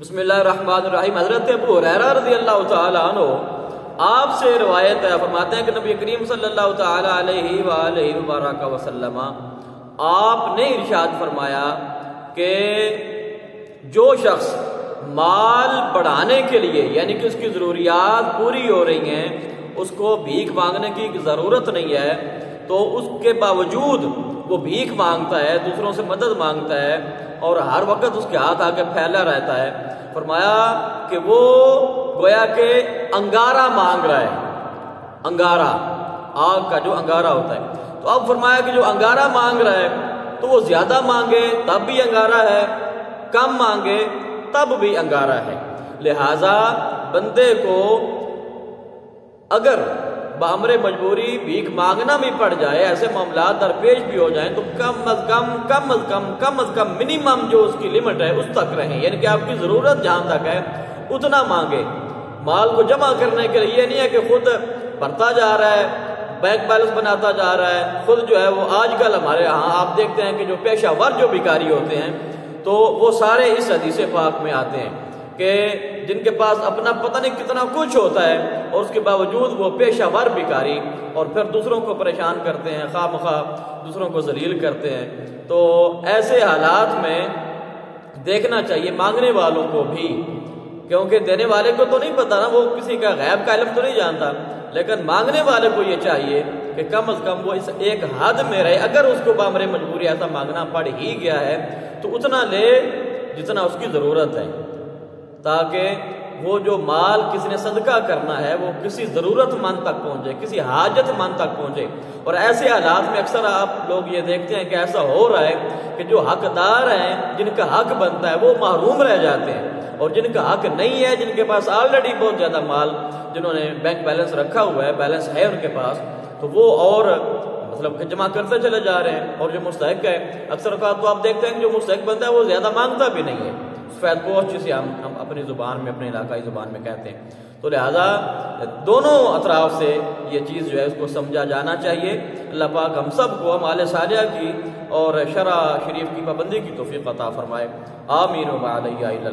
بسم اللہ الرحمن الرحیم۔ حضرت ابو ہریرہ رضی اللہ تعالیٰ عنہ آپ سے روایت ہے، فرماتے ہیں کہ نبی کریم صلی اللہ تعالیٰ علیہ وآلہ وبارک وسلم آپ نے ارشاد فرمایا کہ جو شخص مال بڑھانے کے لیے یعنی کہ اس کی ضروریات پوری ہو رہی ہیں، اس کو بھیک مانگنے کی ضرورت نہیں ہے، تو اس کے باوجود وہ بھیک مانگتا ہے، دوسروں سے مدد مانگتا ہے اور ہر وقت اس کے ہاتھ آگے پھیلا رہتا ہے، فرمایا کہ وہ گویا کہ انگارہ مانگ رہا ہے۔ انگارہ، آگ کا جو انگارہ ہوتا ہے، تو اب فرمایا کہ جو انگارہ مانگ رہا ہے تو وہ زیادہ مانگے تب بھی انگارہ ہے، کم مانگے تب بھی انگارہ ہے۔ لہذا بندے کو اگر بامر مجبوری بھیک مانگنا بھی پڑ جائے، ایسے معاملات درپیش بھی ہو جائیں، تو کم از کم منیمم جو اس کی لمٹ ہے اس تک رہیں، یعنی کہ آپ کی ضرورت جہاں تک ہے اتنا مانگے۔ مال کو جمع کرنے کے لیے یہ نہیں ہے کہ خود بڑھتا جا رہا ہے، بینک بیلنس بناتا جا رہا ہے، خود جو ہے وہ آج کل ہمارے یہاں آپ دیکھتے ہیں کہ جو پیشہ ور جو بھکاری ہوتے ہیں تو وہ سارے اس حدیث پاک میں آتے ہیں کہ جن کے پاس اپنا پتہ نہیں کتنا کچھ ہوتا ہے اور اس کے باوجود وہ پیشہ ور بھکاری، اور پھر دوسروں کو پریشان کرتے ہیں، خواہ مخواہ دوسروں کو ذلیل کرتے ہیں۔ تو ایسے حالات میں دیکھنا چاہیے مانگنے والوں کو بھی، کیونکہ دینے والے کو تو نہیں پتا نا، وہ کسی کا غیب کا علم تو نہیں جانتا، لیکن مانگنے والے کو یہ چاہیے کہ کم از کم وہ اس ایک حد میں رہے۔ اگر اس کو بامر مجبوری ایسا مانگنا پڑ ہی گیا ہے تو اتنا لے جتنا اس کی ضرورت ہے، تاکہ وہ جو مال کسی نے صدقہ کرنا ہے وہ کسی ضرورت مند تک پہنچے، کسی حاجت مند تک پہنچے۔ اور ایسے حالات میں اکثر آپ لوگ یہ دیکھتے ہیں کہ ایسا ہو رہا ہے کہ جو حقدار ہیں، جن کا حق بنتا ہے، وہ محروم رہ جاتے ہیں، اور جن کا حق نہیں ہے، جن کے پاس آلریڈی بہت زیادہ مال، جنہوں نے بینک بیلنس رکھا ہوا ہے، بیلنس ہے ان کے پاس، تو وہ اور مطلب کہ جمع کرتے چلے جا رہے ہیں، اور جو مستحق ہے اکثر اوقات تو آپ دیکھتے ہیں کہ جو مستحق بنتا ہے وہ زیادہ مانگتا بھی نہیں ہے، سفید پوش جسے ہم اپنی زبان میں، اپنے علاقائی زبان میں کہتے ہیں۔ تو لہذا دونوں اطراف سے یہ چیز جو ہے اس کو سمجھا جانا چاہیے۔ اللہ پاک ہم سب کو اعمال صالحہ کی اور شرع شریف کی پابندی کی توفیق عطا فرمائے۔ آمین و ما علیہ الا